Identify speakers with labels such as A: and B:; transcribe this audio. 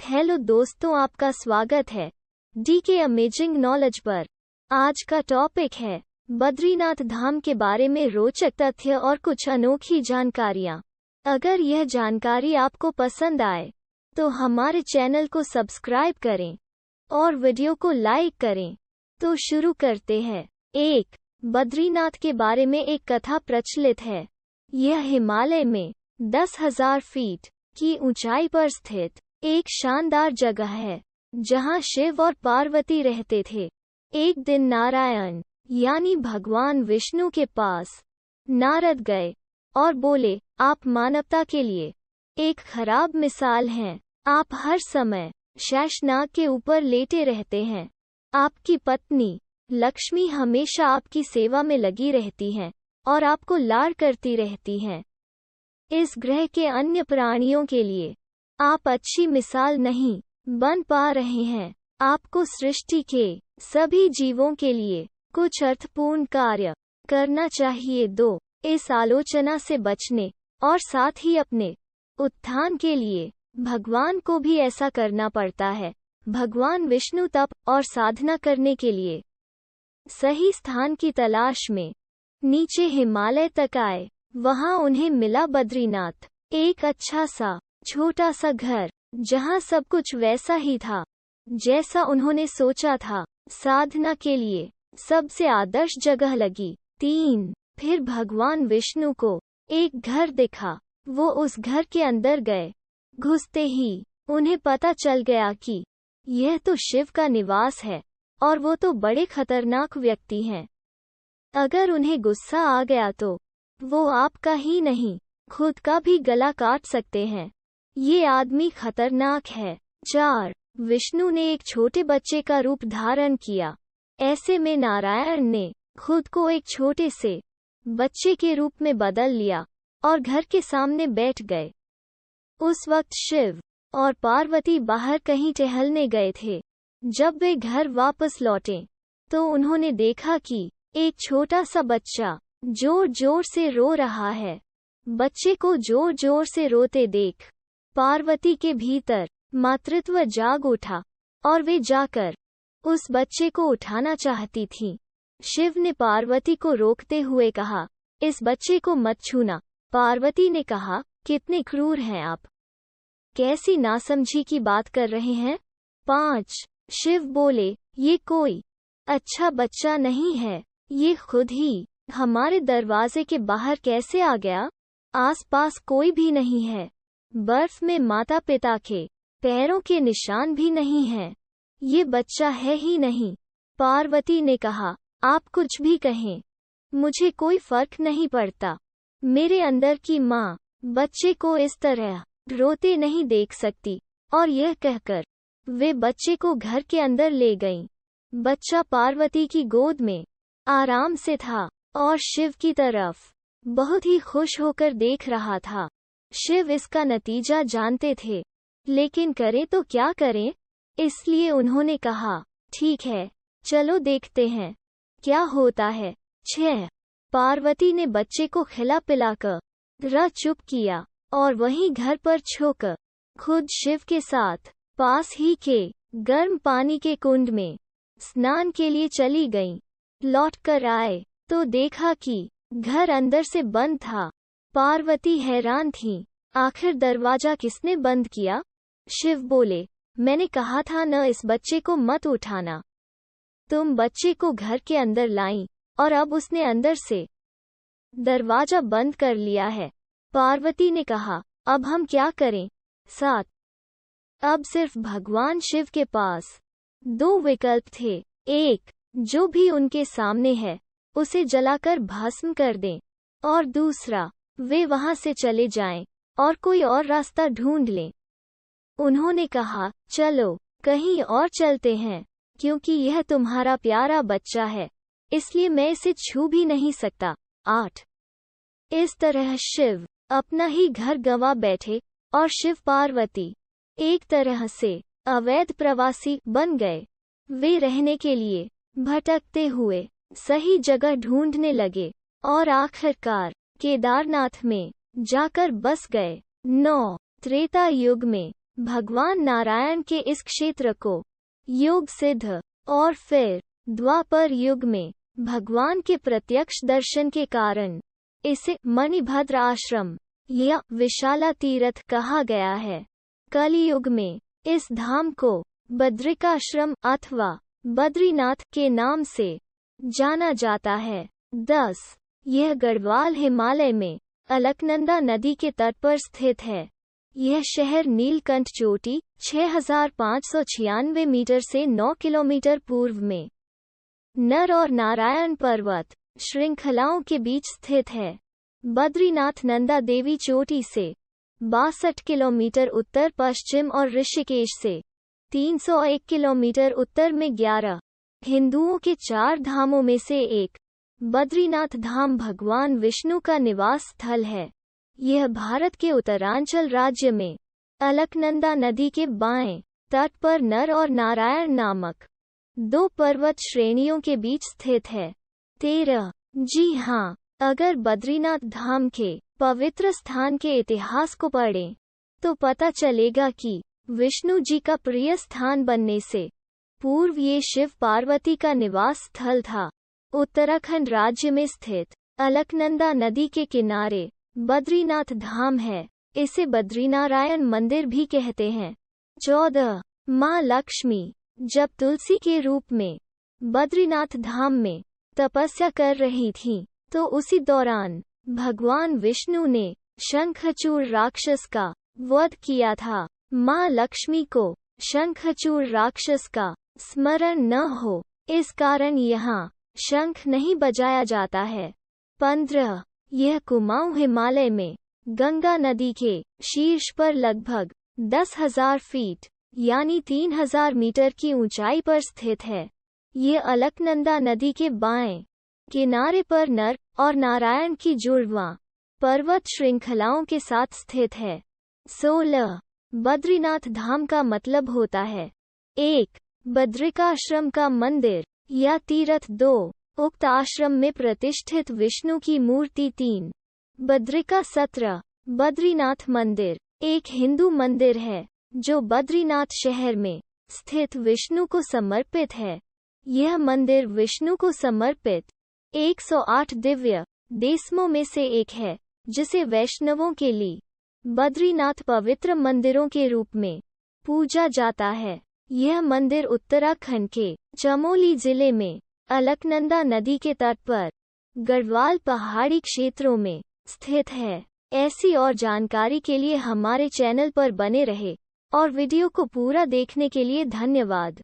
A: Hello दोस्तों, आपका स्वागत है डीके अमेजिंग नॉलेज पर। आज का टॉपिक है बद्रीनाथ धाम के बारे में रोचक तथ्य और कुछ अनोखी जानकारियाँ। अगर यह जानकारी आपको पसंद आए तो हमारे चैनल को सब्सक्राइब करें और वीडियो को लाइक करें। तो शुरू करते हैं। 1. बद्रीनाथ के बारे में एक कथा प्रचलित है। यह हिमालय में 10,000 फीट की ऊंचाई पर स्थित एक शानदार जगह है जहां शिव और पार्वती रहते थे। एक दिन नारायण यानी भगवान विष्णु के पास नारद गए और बोले, आप मानवता के लिए एक खराब मिसाल हैं। आप हर समय शेषनाग के ऊपर लेटे रहते हैं। आपकी पत्नी लक्ष्मी हमेशा आपकी सेवा में लगी रहती हैं और आपको लाड़ करती रहती हैं। इस ग्रह के अन्य प्राणियों के लिए आप अच्छी मिसाल नहीं बन पा रहे हैं। आपको सृष्टि के सभी जीवों के लिए कुछ अर्थपूर्ण कार्य करना चाहिए। 2. इस आलोचना से बचने और साथ ही अपने उत्थान के लिए भगवान को भी ऐसा करना पड़ता है। भगवान विष्णु तप और साधना करने के लिए सही स्थान की तलाश में नीचे हिमालय तक आए। वहां उन्हें मिला बद्रीनाथ, एक अच्छा सा छोटा सा घर जहां सब कुछ वैसा ही था जैसा उन्होंने सोचा था। साधना के लिए सबसे आदर्श जगह लगी। 3. फिर भगवान विष्णु को एक घर दिखा। वो उस घर के अंदर गए। घुसते ही उन्हें पता चल गया कि यह तो शिव का निवास है और वो तो बड़े खतरनाक व्यक्ति हैं। अगर उन्हें गुस्सा आ गया तो वो आपका ही नहीं खुद का भी गला काट सकते हैं। ये आदमी खतरनाक है। 4. विष्णु ने एक छोटे बच्चे का रूप धारण किया। ऐसे में नारायण ने खुद को एक छोटे से बच्चे के रूप में बदल लिया और घर के सामने बैठ गए। उस वक्त शिव और पार्वती बाहर कहीं टहलने गए थे। जब वे घर वापस लौटे तो उन्होंने देखा कि एक छोटा सा बच्चा जोर जोर से रो रहा है। बच्चे को जोर जोर से रोते देख पार्वती के भीतर मातृत्व जाग उठा और वे जाकर उस बच्चे को उठाना चाहती थीं। शिव ने पार्वती को रोकते हुए कहा, इस बच्चे को मत छूना। पार्वती ने कहा, कितने क्रूर हैं आप, कैसी नासमझी की बात कर रहे हैं। 5. शिव बोले, ये कोई अच्छा बच्चा नहीं है, ये खुद ही हमारे दरवाजे के बाहर कैसे आ गया। आसपास कोई भी नहीं है। बर्फ में माता पिता के पैरों के निशान भी नहीं हैं। ये बच्चा है ही नहीं। पार्वती ने कहा, आप कुछ भी कहें, मुझे कोई फर्क नहीं पड़ता। मेरे अंदर की माँ बच्चे को इस तरह रोते नहीं देख सकती। और यह कहकर वे बच्चे को घर के अंदर ले गईं। बच्चा पार्वती की गोद में आराम से था और शिव की तरफ बहुत ही खुश होकर देख रहा था। शिव इसका नतीजा जानते थे, लेकिन करें तो क्या करें, इसलिए उन्होंने कहा, ठीक है, चलो देखते हैं क्या होता है। 6. पार्वती ने बच्चे को खिला पिलाकर चुप किया और वहीं घर पर छोक खुद शिव के साथ पास ही के गर्म पानी के कुंड में स्नान के लिए चली गईं। लौट कर आए तो देखा कि घर अंदर से बंद था। पार्वती हैरान थीं, आखिर दरवाजा किसने बंद किया। शिव बोले, मैंने कहा था न, इस बच्चे को मत उठाना। तुम बच्चे को घर के अंदर लाईं और अब उसने अंदर से दरवाजा बंद कर लिया है। पार्वती ने कहा, अब हम क्या करें। 7. अब सिर्फ भगवान शिव के पास 2 विकल्प थे। एक, जो भी उनके सामने है उसे जलाकर भस्म कर दें, और दूसरा, वे वहां से चले जाएं और कोई और रास्ता ढूंढ लें। उन्होंने कहा, चलो कहीं और चलते हैं, क्योंकि यह तुम्हारा प्यारा बच्चा है, इसलिए मैं इसे छू भी नहीं सकता। 8. इस तरह शिव अपना ही घर गंवा बैठे और शिव पार्वती एक तरह से अवैध प्रवासी बन गए। वे रहने के लिए भटकते हुए सही जगह ढूंढने लगे और आखिरकार केदारनाथ में जाकर बस गए। 9. त्रेता युग में भगवान नारायण के इस क्षेत्र को योग सिद्ध और फिर द्वापर युग में भगवान के प्रत्यक्ष दर्शन के कारण इसे मणिभद्र आश्रम या विशाला तीर्थ कहा गया है। कलियुग में इस धाम को बद्रिकाश्रम अथवा बद्रीनाथ के नाम से जाना जाता है। 10. यह गढ़वाल हिमालय में अलकनंदा नदी के तट पर स्थित है। यह शहर नीलकंठ चोटी 6596 मीटर से 9 किलोमीटर पूर्व में नर और नारायण पर्वत श्रृंखलाओं के बीच स्थित है। बद्रीनाथ नंदा देवी चोटी से 62 किलोमीटर उत्तर पश्चिम और ऋषिकेश से 301 किलोमीटर उत्तर में 11 हिंदुओं के 4 धामों में से एक बद्रीनाथ धाम भगवान विष्णु का निवास स्थल है। यह भारत के उत्तरांचल राज्य में अलकनंदा नदी के बाएं तट पर नर और नारायण नामक 2 पर्वत श्रेणियों के बीच स्थित है। 13. जी हाँ, अगर बद्रीनाथ धाम के पवित्र स्थान के इतिहास को पढ़ें तो पता चलेगा कि विष्णु जी का प्रिय स्थान बनने से पूर्व ये शिव पार्वती का निवास स्थल था। उत्तराखंड राज्य में स्थित अलकनंदा नदी के किनारे बद्रीनाथ धाम है। इसे बद्रीनारायण मंदिर भी कहते हैं। 14. माँ लक्ष्मी जब तुलसी के रूप में बद्रीनाथ धाम में तपस्या कर रही थीं, तो उसी दौरान भगवान विष्णु ने शंखचूड़ राक्षस का वध किया था। माँ लक्ष्मी को शंखचूड़ राक्षस का स्मरण न हो, इस कारण यहाँ शंख नहीं बजाया जाता है। 15. यह कुमाऊं हिमालय में गंगा नदी के शीर्ष पर लगभग 10,000 फीट यानी 3,000 मीटर की ऊंचाई पर स्थित है। ये अलकनंदा नदी के बाएं किनारे पर नर और नारायण की जुड़वां पर्वत श्रृंखलाओं के साथ स्थित है। 16. बद्रीनाथ धाम का मतलब होता है 1. बद्रिकाश्रम का मंदिर या तीर्थ। 2. उक्त आश्रम में प्रतिष्ठित विष्णु की मूर्ति। 3. बद्रिका 17. बद्रीनाथ मंदिर एक हिंदू मंदिर है जो बद्रीनाथ शहर में स्थित विष्णु को समर्पित है। यह मंदिर विष्णु को समर्पित 108 दिव्य देशमों में से एक है, जिसे वैष्णवों के लिए बद्रीनाथ पवित्र मंदिरों के रूप में पूजा जाता है। यह मंदिर उत्तराखंड के चमोली जिले में अलकनंदा नदी के तट पर गढ़वाल पहाड़ी क्षेत्रों में स्थित है। ऐसी और जानकारी के लिए हमारे चैनल पर बने रहे और वीडियो को पूरा देखने के लिए धन्यवाद।